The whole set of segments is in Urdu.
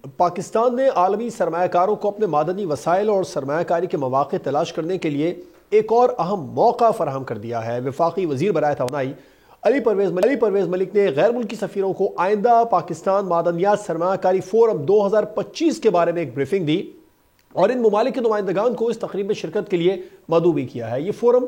پاکستان نے عالمی سرمایہ کاروں کو اپنے معدنی وسائل اور سرمایہ کاری کے مواقع تلاش کرنے کے لیے ایک اور اہم موقع فراہم کر دیا ہے۔ وفاقی وزیر برائے توانائی علی پرویز ملک نے غیر ملکی سفیروں کو آئندہ پاکستان معدنیات سرمایہ کاری فورم 2025 کے بارے میں ایک بریفنگ دی اور ان ممالک کے نمائندگان کو اس تقریب میں شرکت کے لیے مدعو بھی کیا ہے۔ یہ فورم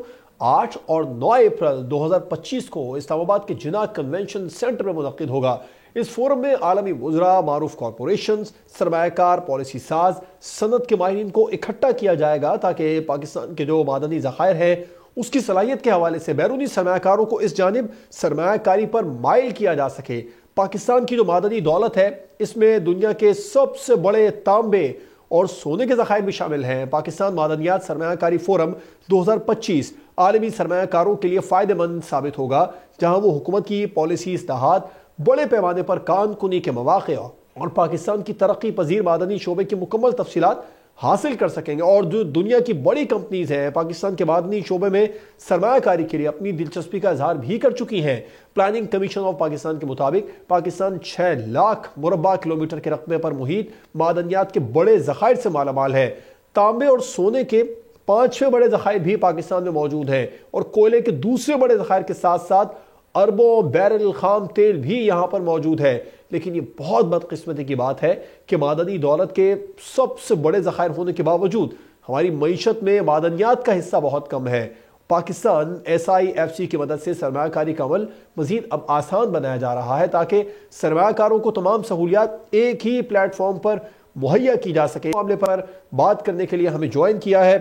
8 اور 9 اپریل 2025 کو اسلام آباد کے جناح کنونشن سینٹر میں منعقد ہوگا۔ اس فورم میں عالمی وزراء، معروف کارپوریشنز، سرمایہ کار، پالیسی ساز، صنعت کے ماہرین کو اکٹھا کیا جائے گا تاکہ پاکستان کے جو معدنی ذخائر ہیں اس کی صلاحیت کے حوالے سے بیرونی سرمایہ کاروں کو اس جانب سرمایہ کاری پر مائل کیا جا سکے۔ پاکستان کی جو معدنی دولت ہے اس میں دنیا کے سب سے بڑے تانبے اور سونے کے ذخائر بھی شامل ہیں۔ پاکستان معدنیات سرمایہ کاری فورم 2025 عالمی سرمایہ کاروں کے لیے فائدہ مند ثابت ہوگا، جہاں وہ حکومت کی پالیسی اصلاحات، بڑے پیمانے پر کان کنی کے مواقع اور پاکستان کی ترقی پذیر معدنی شعبے کی مکمل تفصیلات حاصل کر سکیں گے۔ اور جو دنیا کی بڑی کمپنیز ہیں پاکستان کے معدنی شعبے میں سرمایہ کاری کے لیے اپنی دلچسپی کا اظہار بھی کر چکی ہیں۔ پلاننگ کمیشن آف پاکستان کے مطابق پاکستان 6 لاکھ مربع کلومیٹر کے رقبے پر محیط معدنیات کے بڑے ذخائر سے مالا مال ہے۔ تانبے اور سونے کے 5 بڑے ذخائر بھی پاکستان میں موجود ہیں اور کوئلے کے دوسرے بڑے ذخائر کے ساتھ ساتھ اربوں بیرل خام تیل بھی یہاں پر موجود ہے۔ لیکن یہ بہت بدقسمتی کی بات ہے کہ معدنی دولت کے سب سے بڑے ذخائر ہونے کے باوجود ہماری معیشت میں معدنیات کا حصہ بہت کم ہے۔ پاکستان SIFC کی مدد سے سرمایہ کاری کا عمل مزید اب آسان بنایا جا رہا ہے تاکہ سرمایہ کاروں کو تمام سہولیات ایک ہی پلیٹ فارم پر مہیا کی جا سکے۔ معاملے پر بات کرنے کے لیے ہمیں جوائن کیا ہے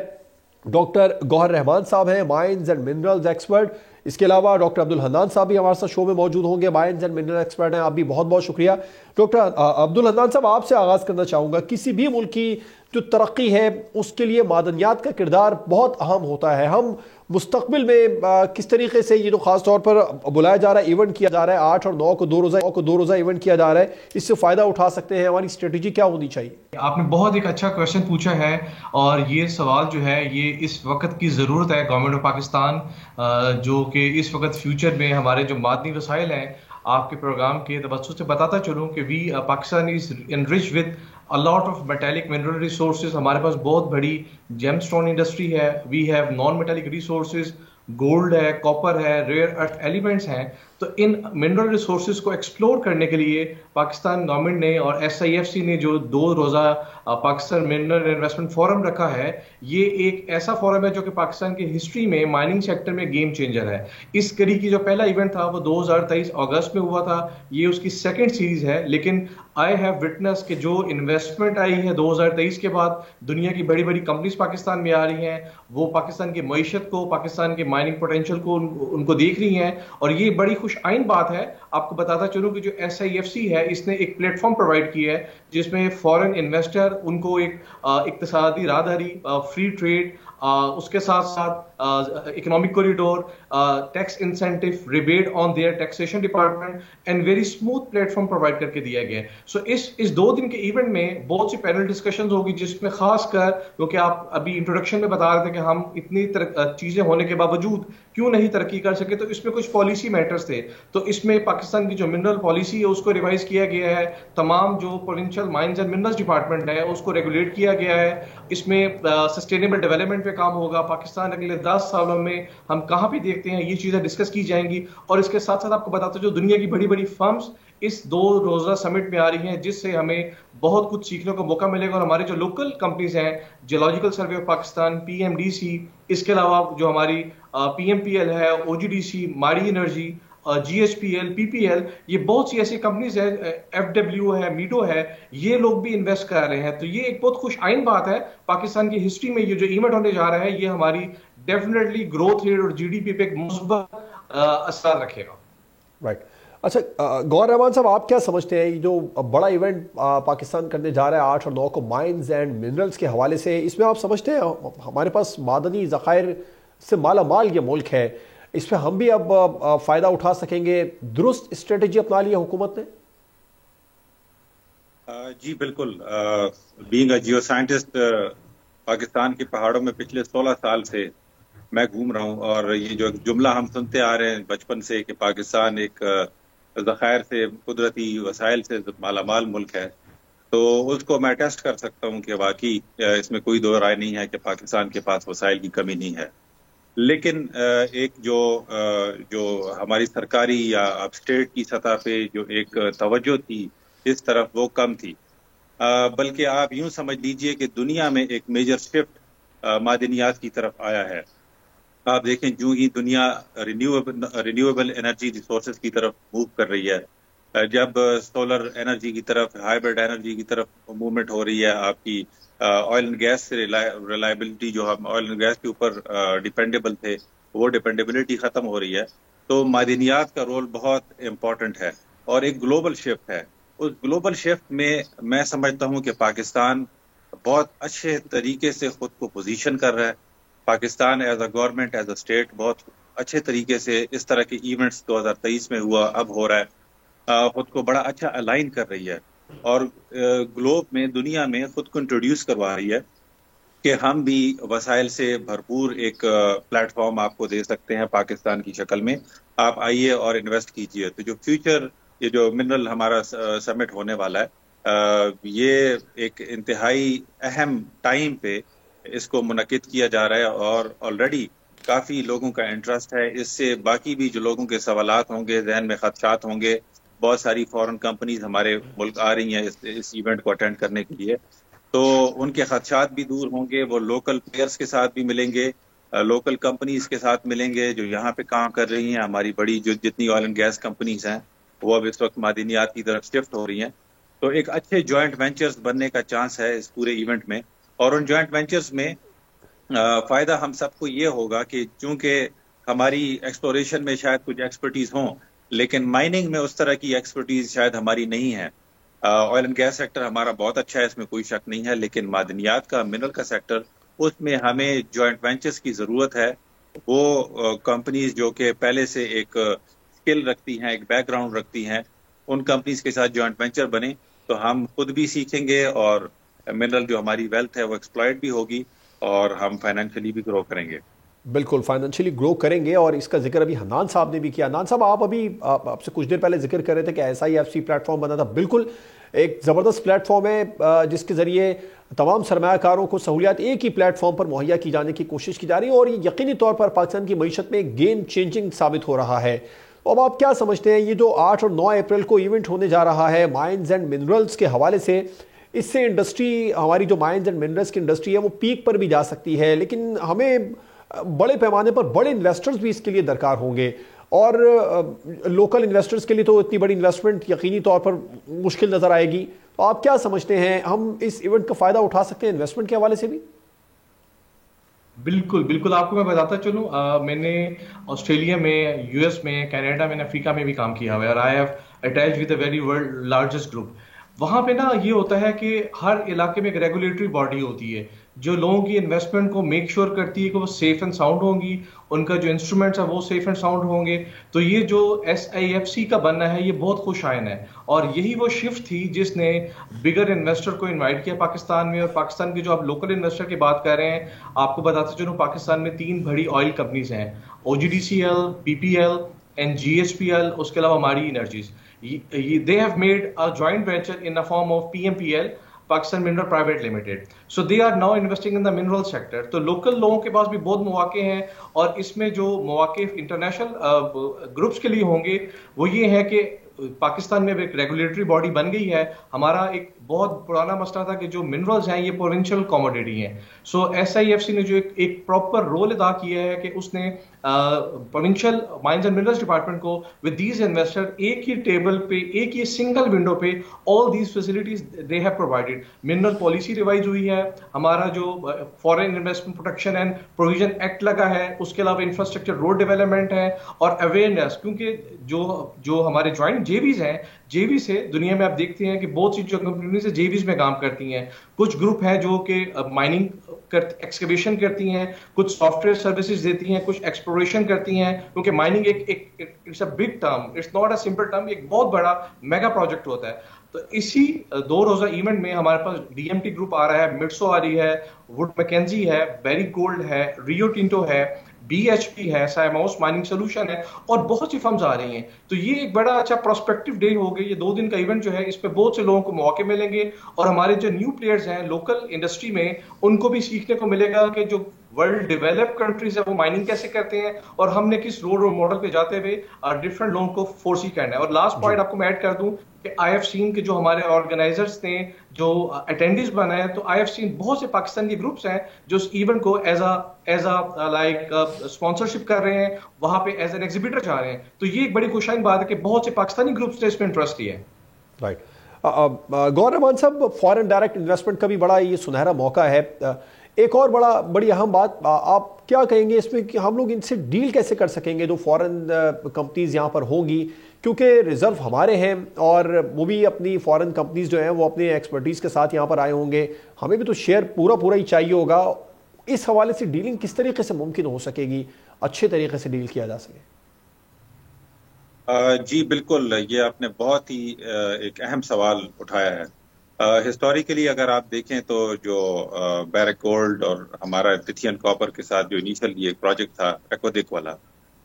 ڈاکٹر گوہر رحمان صاحب ہیں، مائنز اینڈ منرلز ایکسپرٹ۔ اس کے علاوہ ڈاکٹر عبدالحنان صاحب بھی ہمارے ساتھ شو میں موجود ہوں گے، مائنز اینڈ منرل ایکسپرٹ ہیں۔ آپ بھی بہت بہت شکریہ۔ ڈاکٹر عبدالحنان صاحب، آپ سے آغاز کرنا چاہوں گا۔ کسی بھی ملک کی جو ترقی ہے اس کے لیے معدنیات کا کردار بہت اہم ہوتا ہے۔ ہم مستقبل میں کس طریقے سے یہ جو خاص طور پر بلایا جا رہا ہے، ایونٹ کیا جا رہا ہے 8 اور 9 کو 2 روزہ ایونٹ کیا جا رہا ہے، اس سے فائدہ اٹھا سکتے ہیں؟ ہماری اسٹریٹجی کیا ہونی چاہیے؟ آپ نے بہت ایک اچھا کویشچن پوچھا ہے، اور یہ سوال جو ہے یہ اس وقت کی ضرورت ہے گورنمنٹ آف پاکستان، جو کہ اس وقت فیوچر میں ہمارے جو معدنی وسائل ہیں، آپ کے پروگرام کے توسط سے بتاتا چلوں کہ Pakistan is enrich with a lot of metallic mineral resources۔ ہمارے پاس بہت بڑی جیم سٹون انڈسٹری ہے، we have non metallic resources, gold ہے، کاپر ہے، ریئر ارتھ ایلیمنٹس ہیں۔ تو ان منرل ریسورسز کو ایکسپلور کرنے کے لیے پاکستان گورنمنٹ نے اور SIFC نے جو 2 روزہ پاکستان منرل انویسٹمنٹ فورم رکھا ہے، یہ ایک ایسا فورم ہے جو کہ پاکستان کی ہسٹری میں مائننگ سیکٹر میں گیم چینجر ہے۔ اس کڑی کی جو پہلا ایونٹ تھا وہ 2023 اگست میں ہوا تھا، یہ اس کی سیکنڈ سیریز ہے۔ لیکن آئی ہیو وٹنس کہ جو انویسٹمنٹ آئی ہے 2023 کے بعد، دنیا کی بڑی بڑی کمپنیز پاکستان میں آ رہی ہیں، وہ پاکستان کی معیشت کو، پاکستان کے مائننگ پوٹینشیل کو ان کو دیکھ رہی ہیں، اور یہ بڑی خوش آئند بات ہے۔ آپ کو بتاتا چلوں کہ جو SIFC ہے اس نے ایک پلیٹ فارم پرووائڈ کی ہے جس میں فورن انویسٹر ان کو ایک اقتصادی راہداری، فری ٹریڈ، اس کے ساتھ ساتھ economic corridor, tax incentive, rebate on their taxation department and very smooth platform provide کر کے دیا گیا ہے۔ سو اس 2 دن کے ایونٹ میں بہت سی پینل ڈسکشنز ہوگی، جس میں خاص کر کیونکہ آپ ابھی انٹروڈکشن میں بتا رہے تھے کہ ہم اتنی چیزیں ہونے کے باوجود کیوں نہیں ترقی کر سکے، تو اس میں کچھ پالیسی میٹرز تھے۔ تو اس میں پاکستان کی جو منرل پالیسی ہے اس کو ریوائز کیا گیا ہے، تمام جو potential mines and minerals department ہے اس کو ریگولیٹ کیا گیا ہے۔ اس میں سسٹینیبل ڈیولپمنٹ پہ کام ہوگا، پاکستان اگلے 10 سالوں میں ہم کہاں پہ دیکھتے ہیں، یہ چیزیں ڈسکس کی جائیں گی۔ اور اس کے ساتھ ساتھ آپ کو بتاتا جو دنیا کی بڑی بڑی فرمز اس 2 روزہ سمٹ میں آ رہی ہیں، جس سے ہمیں بہت کچھ سیکھنے کو موقع ملے گا۔ اور ہمارے جو لوکل کمپنیز ہیں، geological survey of Pakistan, PMDC، اس کے علاوہ جو ہماری PMPL ہے، OGDC، ماڑی انرجی، GHPL، PPL، یہ بہت سی ایسی کمپنیز ہیں، FW ہے، میڈو ہے، یہ لوگ بھی انویسٹ کر رہے ہیں۔ تو یہ ایک بہت خوش آئند بات ہے پاکستان کی ہسٹری میں۔ یہ جو ایونٹ ہونے جا رہا ہے یہ ہماری ڈیفینیٹلی گروتھ ریٹ اور GDP پہ ایک مثبت اثر رکھے گا۔ رائٹ۔ اچھا گوہر رحمان صاحب، آپ کیا سمجھتے ہیں یہ جو بڑا ایونٹ پاکستان کرنے جا رہا ہے 8 اور 9 کو مائنز اینڈ منرلز کے حوالے سے، اس میں آپ سمجھتے ہیں ہمارے پاس معدنی ذخائر سے مالا مال یہ ملک ہے، اس پہ ہم بھی اب فائدہ اٹھا سکیں گے؟ درست اسٹریٹجی اپنا لی ہے حکومت نے؟ جی بالکل۔ Being a geoscientist, Pakistan کے پہاڑوں میں پچھلے 16 سال سے میں گھوم رہا ہوں، اور یہ جو جملہ ہم سنتے آ رہے ہیں بچپن سے کہ پاکستان ایک ذخائر سے، قدرتی وسائل سے مالا مال ملک ہے، تو اس کو میں ٹیسٹ کر سکتا ہوں کہ واقعی اس میں کوئی دو رائے نہیں ہے کہ پاکستان کے پاس وسائل کی کمی نہیں ہے. لیکن ایک جو ہماری سرکاری یا اب اسٹیٹ کی سطح پہ جو ایک توجہ تھی اس طرف وہ کم تھی. بلکہ آپ یوں سمجھ لیجئے کہ دنیا میں ایک میجر شفٹ معدنیات کی طرف آیا ہے. آپ دیکھیں جو ہی دنیا رینیویبل انرجی ریسورسز کی طرف موو کر رہی ہے, جب سولر انرجی کی طرف, ہائبرڈ انرجی کی طرف موومنٹ ہو رہی ہے, آپ کی آئل اینڈ گیس سے ریلائبلٹی, جو ہم آئل اینڈ گیس کے اوپر ڈیپینڈیبل تھے وہ ڈیپینڈیبلٹی ختم ہو رہی ہے, تو معدنیات کا رول بہت امپورٹنٹ ہے اور ایک گلوبل شفٹ ہے. اس گلوبل شفٹ میں سمجھتا ہوں کہ پاکستان بہت اچھے طریقے سے خود کو پوزیشن کر رہا ہے. Pakistan as a government, as a state بہت اچھے طریقے سے اس طرح کے ایونٹس 2023 میں ہوا, اب ہو رہا ہے, خود کو بڑا اچھا الائن کر رہی ہے اور گلوب میں, دنیا میں خود کو انٹروڈیوس کروا رہی ہے کہ ہم بھی وسائل سے بھرپور ایک پلیٹ فارم آپ کو دے سکتے ہیں پاکستان کی شکل میں, آپ آئیے اور انویسٹ کیجئے. تو جو فیوچر, یہ جو منرل ہمارا سمٹ ہونے والا ہے, یہ ایک انتہائی اہم ٹائم پہ اس کو منعقد کیا جا رہا ہے اور آلریڈی کافی لوگوں کا انٹرسٹ ہے. اس سے باقی بھی جو لوگوں کے سوالات ہوں گے, ذہن میں خدشات ہوں گے, بہت ساری فورن کمپنیز ہمارے ملک آ رہی ہیں اس ایونٹ کو اٹینڈ کرنے کے لیے, تو ان کے خدشات بھی دور ہوں گے. وہ لوکل پلیئرس کے ساتھ بھی ملیں گے, لوکل کمپنیز کے ساتھ ملیں گے جو یہاں پہ کام کر رہی ہیں. ہماری بڑی جو جتنی آئل اینڈ گیس کمپنیز ہیں وہ اب اس وقت معدنیات کی طرف شفٹ ہو رہی ہیں, تو ایک اچھے جوائنٹ وینچرز بننے کا چانس ہے اس پورے ایونٹ میں. اور ان جوائنٹ وینچرز میں فائدہ ہم سب کو یہ ہوگا کہ چونکہ ہماری ایکسپلوریشن میں شاید کچھ ایکسپرٹیز ہوں, لیکن مائننگ میں اس طرح کی ایکسپرٹیز شاید ہماری نہیں ہے. آئل اینڈ گیس سیکٹر ہمارا بہت اچھا ہے, اس میں کوئی شک نہیں ہے, لیکن معدنیات کا, منرل کا سیکٹر, اس میں ہمیں جوائنٹ وینچرز کی ضرورت ہے. وہ کمپنیز جو کہ پہلے سے ایک اسکل رکھتی ہیں, ایک بیک گراؤنڈ رکھتی ہیں, ان کمپنیز کے ساتھ جوائنٹ وینچر بنے تو ہم خود بھی سیکھیں گے اور منرل جو ہماری ویلتھ ہے وہ ایکسپلائٹ بھی ہوگی اور ہم فائنینشلی بھی گرو کریں گے. بالکل فائنینشلی گرو کریں گے, اور اس کا ذکر ابھی حنان صاحب نے بھی کیا. حنان صاحب, آپ ابھی آپ سے کچھ دیر پہلے ذکر کر رہے تھے کہ SIFC پلیٹ فارم بنا تھا. بالکل ایک زبردست پلیٹ فارم ہے جس کے ذریعے تمام سرمایہ کاروں کو سہولیات ایک ہی پلیٹ فارم پر مہیا کی جانے کی کوشش کی جا رہی ہے, اور یہ یقینی طور پر پاکستان کی معیشت میں ایک گیم چینجنگ ثابت ہو رہا ہے. اب آپ کیا سمجھتے ہیں, یہ جو 8 اور 9 اپریل کو ایونٹ ہونے جا رہا ہے مائنز اینڈ منرلز کے حوالے سے, اس سے انڈسٹری, ہماری جو مائنز اینڈ منرلز کی انڈسٹری ہے وہ پیک پر بھی جا سکتی ہے, لیکن ہمیں بڑے پیمانے پر بڑے انویسٹرز بھی اس کے لیے درکار ہوں گے, اور لوکل انویسٹرز کے لیے تو اتنی بڑی انویسٹمنٹ یقینی طور پر مشکل نظر آئے گی. تو آپ کیا سمجھتے ہیں, ہم اس ایونٹ کا فائدہ اٹھا سکتے ہیں انویسٹمنٹ کے حوالے سے بھی؟ بالکل بالکل, آپ کو میں بتاتا چلوں, میں نے آسٹریلیا میں, US میں, کینیڈا میں, افریقہ میں بھی کام کیا ہوا ہے, اور I have attached with a very world largest group. وہاں پہ نا یہ ہوتا ہے کہ ہر علاقے میں ایک ریگولیٹری باڈی ہوتی ہے جو لوگوں کی انویسٹمنٹ کو میک شیور کرتی ہے کہ وہ سیف اینڈ ساؤنڈ ہوں گی, ان کا جو انسٹرومنٹس ہے وہ سیف اینڈ ساؤنڈ ہوں گے. تو یہ جو SIFC کا بننا ہے یہ بہت خوش آئین ہے, اور یہی وہ شفٹ تھی جس نے بگر انویسٹر کو انوائٹ کیا پاکستان میں. اور پاکستان کے جو آپ لوکل انویسٹر کی بات کر رہے ہیں, آپ کو بتاتے چلوں پاکستان میں 3 بڑی آئل کمپنیز ہیں, OGDCL, PPL and GSPL, اس کے علاوہ ہماری energies. They have made a joint venture in the form of PMPL, Pakistan Mineral Private Limited. So they are now investing in the mineral sector. تو لوکل لوگوں کے پاس بھی بہت مواقع ہیں, اور اس میں جو مواقع انٹرنیشنل گروپس کے لیے ہوں گے وہ یہ ہے کہ پاکستان میں ایک ریگولیٹری باڈی بن گئی ہے. ہمارا ایک بہت پرانا مسئلہ تھا کہ جو منرلز ہیں یہ پروونشل کوموڈیٹی ہیں. سو SIFC نے جو ایک پراپر رول ادا کیا ہے کہ اس نے provincial mines and minerals department کو ود دیز انویسٹر ایک ہی ٹیبل پہ, ایک ہی سنگل ونڈو پہ all these facilities they have provided. Mineral policy revise ہوئی ہے, ہمارا جو foreign investment protection and provision act لگا ہے, اس کے علاوہ انفراسٹرکچر روڈ ڈیولپمنٹ ہے, اور اویئرنیس, کیونکہ جو ہمارے جوائنٹ JVs ہیں, JV سے دنیا میں آپ دیکھتے ہیں کہ بہت سی جو کمپنیز JVs میں کام کرتی ہیں. کچھ گروپ ہیں جو کہ مائننگ ایکسکیویشن کرتی ہیں, کچھ سافٹ ویئر سروسز دیتی ہیں, کچھ ایکسپلوریشن کرتی ہیں, کیونکہ mining it's a big term, it's not a simple term, ایک بہت بڑا میگا پروجیکٹ ہوتا ہے. تو اسی 2 روزہ ایونٹ میں ہمارے پاس DMT گروپ آ رہا ہے, مٹسو آ رہی ہے, وڈ میکنزی ہے, بیری گولڈ ہے, ریو ٹینٹو ہے, BHP ہے, سائموس مائننگ سولوشن ہے, اور بہت سی فرمز آ رہی ہیں. تو یہ ایک بڑا اچھا پراسپیکٹو ڈے ہوگا, یہ 2 دن کا ایونٹ جو ہے, اس پہ بہت سے لوگوں کو موقع ملیں گے, اور ہمارے جو نیو پلیئرز ہیں لوکل انڈسٹری میں, ان کو بھی سیکھنے کو ملے گا کہ جو ورلڈ ڈیولپ کنٹریز ہے وہ مائننگ کیسے کرتے ہیں, اور ہم نے کس رول ماڈل پہ جاتے ہوئے ڈفرنٹ لوگوں کو فورسی کرنا ہے. اور لاسٹ پوائنٹ آپ کو میں ایڈ کر دوں کہ آئی ایف سین کے جو ہمارے آرگنائزرز نے جو اٹینڈیز بنائے ہیں, تو آئی ایف سین بہت سے پاکستان کے گروپس ہیں جو اس ایونٹ کو ایز اے لائک اسپانسرشپ کر رہے ہیں, وہاں پہ ایز این ایگزیبیٹر جا رہے ہیں. تو یہ ایک بڑی خوشائن بات ہے کہ بہت سے پاکستانی گروپس نے اس میں انٹرسٹ لیا ہے. رائٹ. گوہر رحمان صاحب, فارن ڈائریکٹ انویسٹمنٹ کا بھی بڑا یہ سنہرا موقع ہے. ایک اور بڑی اہم بات آپ کیا کہیں گے اس میں کہ ہم لوگ ان سے ڈیل کیسے کر سکیں گے جو فارن کمپنیز یہاں پر ہوں گی, کیونکہ ریزرو ہمارے ہیں اور وہ بھی اپنی فارن کمپنیز جو ہیں وہ اپنے ایکسپرٹیز کے ساتھ یہاں پر آئے ہوں گے, ہمیں بھی تو شیئر پورا ہی چاہیے ہوگا. اس حوالے سے ڈیلنگ کس طریقے سے ممکن ہو سکے گی, اچھے طریقے سے ڈیل کیا جا سکے؟ جی بالکل, یہ آپ نے بہت ہی ایک اہم سوال اٹھایا ہے. ہسٹوریکلی اگر آپ دیکھیں تو جو بیرک گولڈ اور ہمارا لتھیم کاپر کے ساتھ جو انیشل یہ پروجیکٹ تھا ایکودک والا,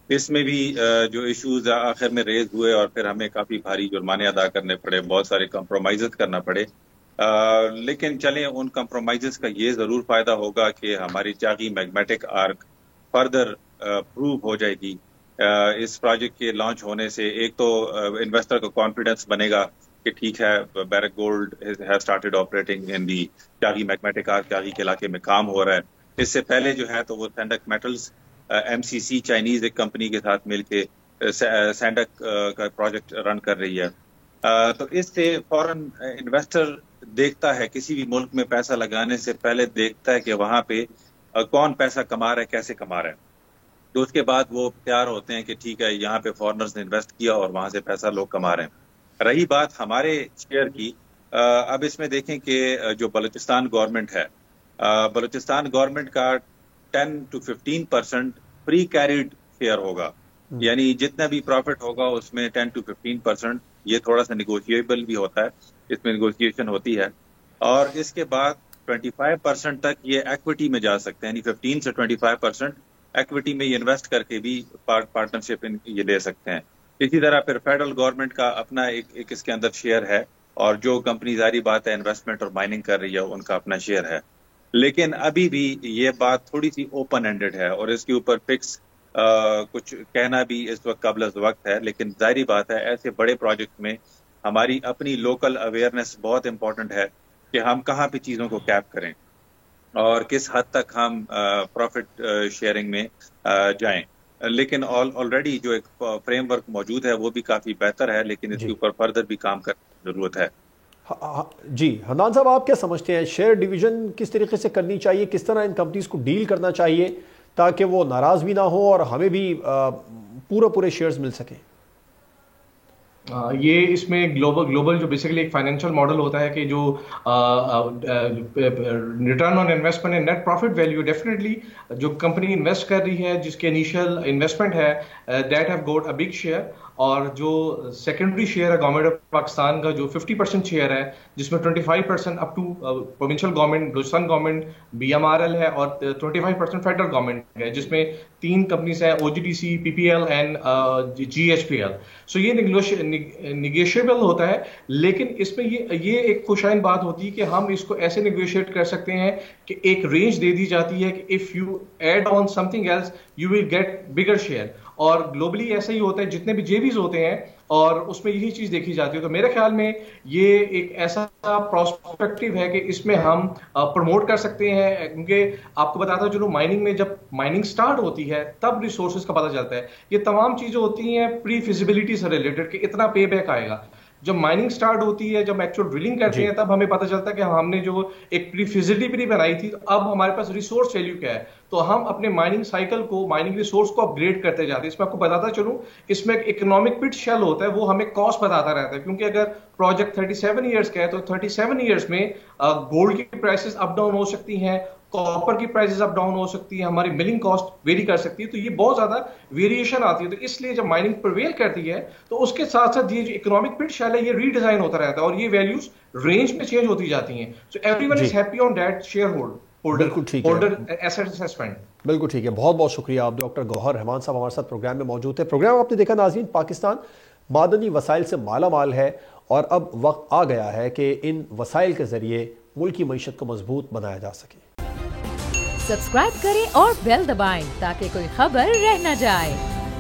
اس میں بھی جو ایشوز آخر میں ریز ہوئے اور پھر ہمیں کافی بھاری جرمانے ادا کرنے پڑے, بہت سارے کمپرومائزز کرنا پڑے. لیکن چلیں ان کمپرومائزز کا یہ ضرور فائدہ ہوگا کہ ہماری Chagai magmatic arc further prove ہو جائے گی. اس پروجیکٹ کے لانچ ہونے سے ایک تو انویسٹر کو کانفیڈنس بنے گا کہ ٹھیک ہے, Barrick Gold has started operating in the Chagai magmatic arc, Chagai کے علاقے میں کام ہو رہا ہے. اس سے پہلے جو ہے تو وہ سینڈک میٹلز MCC چائنیز ایک کمپنی کے ساتھ مل کے سینڈک کا پروجیکٹ رن کر رہی ہے. تو اس سے فورن انویسٹر دیکھتا ہے, کسی بھی ملک میں پیسہ لگانے سے پہلے دیکھتا ہے کہ وہاں پہ کون پیسہ کما رہا ہے, کیسے کما رہا ہے. تو اس کے بعد وہ تیار ہوتے ہیں کہ ٹھیک ہے یہاں پہ فورنرز نے انویسٹ کیا اور وہاں سے پیسہ لوگ کما رہے ہیں. رہی بات ہمارے شیئر کی, اب اس میں دیکھیں کہ جو بلوچستان گورنمنٹ ہے, بلوچستان گورنمنٹ کا 10 to 15% پری کیریڈ شیئر ہوگا, یعنی جتنا بھی پروفٹ ہوگا اس میں 10 to 15%, یہ تھوڑا سا نیگوشیبل بھی ہوتا ہے, اس میں نیگوشیشن ہوتی ہے. اور اس کے بعد 25% تک یہ ایکویٹی میں جا سکتے ہیں, یعنی 15 سے 25% ایکویٹی میں یہ انویسٹ کر کے بھی پارٹنرشپ یہ لے سکتے ہیں. اسی طرح پھر فیڈرل گورنمنٹ کا اپنا ایک اس کے اندر شیئر ہے, اور جو کمپنی ظاہری بات ہے انویسٹمنٹ اور مائننگ کر رہی ہے ان کا اپنا شیئر ہے. لیکن ابھی بھی یہ بات تھوڑی سی اوپن اینڈڈ ہے, اور اس کے اوپر فکس کچھ کہنا بھی اس وقت قبل از وقت ہے. لیکن ظاہری بات ہے ایسے بڑے پروجیکٹ میں ہماری اپنی لوکل اویئرنیس بہت امپورٹنٹ ہے کہ ہم کہاں پہ چیزوں کو کیپ کریں اور کس حد تک ہم پروفٹ شیئرنگ میں جائیں. لیکن آلریڈی جو ایک فریم ورک موجود ہے وہ بھی کافی بہتر ہے, لیکن اس کے اوپر فردر بھی کام کرنے کی ضرورت ہے. جی حنان صاحب, آپ کیا سمجھتے ہیں شیئر ڈویژن کس طریقے سے کرنی چاہیے, کس طرح ان کمپنیز کو ڈیل کرنا چاہیے تاکہ وہ ناراض بھی نہ ہو اور ہمیں بھی پورے شیئرز مل سکیں؟ یہ اس میں گلوبل جو بیسیکلی ایک فائنینشیل ماڈل ہوتا ہے کہ جو return on investment and net profit value, definitely جو کمپنی انویسٹ کر رہی ہے جس کے انیشیل انویسٹمنٹ ہے that have got a big share, اور جو سیکنڈری شیئر ہے گورنمنٹ آف پاکستان کا جو 50% شیئر ہے جس میں 25% up to provincial government, Balochistan government, BMRL ہے, اور 25% فیڈرل گورنمنٹ ہے جس میں 3 کمپنیز ہیں OGDC, PPL اینڈ GHPL. سو یہ نیگوشیبل ہوتا ہے, لیکن اس میں یہ ایک خوشائن بات ہوتی ہے کہ ہم اس کو ایسے نیگوشیٹ کر سکتے ہیں کہ ایک رینج دے دی جاتی ہے کہ if you add on something else you will get bigger share. اور گلوبلی ایسا ہی ہوتا ہے, جتنے بھی JVs ہوتے ہیں اور اس میں یہی چیز دیکھی جاتی ہے. تو میرے خیال میں یہ ایک ایسا پراسپیکٹو ہے کہ اس میں ہم پروموٹ کر سکتے ہیں, کیونکہ آپ کو بتاتا ہوں چلو مائننگ میں جب مائننگ سٹارٹ ہوتی ہے تب ریسورسز کا پتہ چلتا ہے. یہ تمام چیزیں ہوتی ہیں پری فیزیبلٹی سے ریلیٹڈ کہ اتنا پے بیک آئے گا. جب مائننگ سٹارٹ ہوتی ہے, جب ایکچوئل ڈرلنگ کرتے ہیں, تب ہمیں پتہ چلتا ہے کہ ہم نے جو ایک پری فیزیبلٹی بھی بنائی تھی, تو اب ہمارے پاس ریسورس ویلیو کیا ہے. تو ہم اپنے مائننگ سائیکل کو, مائننگ ریسورس کو اپ گریڈ کرتے جاتے ہیں. اس میں آپ کو بتاتا چلوں, اس میں ایک اکنامک پٹ شیل ہوتا ہے, وہ ہمیں کاسٹ بتاتا رہتا ہے, کیونکہ اگر پروجیکٹ 37 ایئرس کا ہے تو 37 ایئرس میں گولڈ کی پرائسز اپ ڈاؤن ہو سکتی ہیں, کاپر کی پرائسز اپ ڈاؤن ہو سکتی ہے, ہماری ملنگ کاسٹ ویری کر سکتی ہے. تو یہ بہت زیادہ ویریشن آتی ہے. تو اس لیے جب مائننگ پرویل کرتی ہے تو اس کے ساتھ ساتھ یہ جو اکنامک پٹ شیل ہے یہ ری ڈیزائن ہوتا رہتا ہے, اور یہ ویلیوز رینج میں چینج ہوتی جاتی ہیں. So every one is happy on that share hold. بالکل ٹھیک ہے، ایسٹ اسسمنٹ. بالکل ٹھیک ہے. بہت بہت شکریہ. آپ ڈاکٹر گوہر رحمان صاحب ہمارے ساتھ پروگرام میں موجود تھے. پروگرام آپ نے دیکھا ناظرین، پاکستان معدنی وسائل سے مالا مال ہے اور اب وقت آ گیا ہے کہ ان وسائل کے ذریعے ملک کی معیشت کو مضبوط بنایا جا سکے. سبسکرائب کریں اور بیل دبائیں تاکہ کوئی خبر رہ نہ جائے.